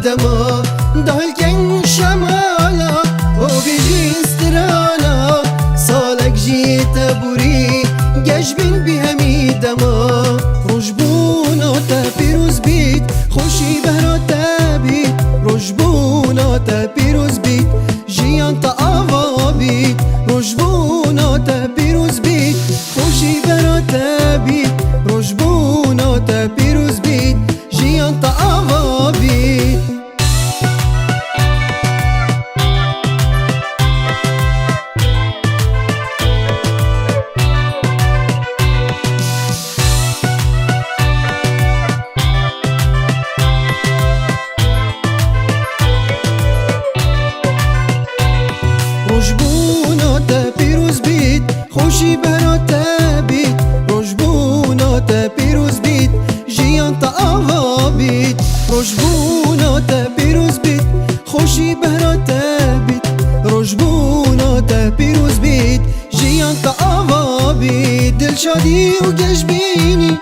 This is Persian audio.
دما دهلکن شمالا و بیجین سترانا سالک جیت بوری گشبین بی همی دما روشبونا تا پیروز بید خوشی بهرا تا بید روشبونا تا پیروز بید جیان تا آوا بید روشبونا تا پیروز بید خوشی بهرا تا بید روشبونا تا پیروز بید جیان تا آوا بید روشبونا تا پیروز بید خوشی برا تا بید روشبونا تا پیروز بید جیان تا آوا بید روشبونا تا پیروز بید خوشی برا تا بید روشبونا تا پیروز بید جیان تا آوا بید دل شادی و گشبینی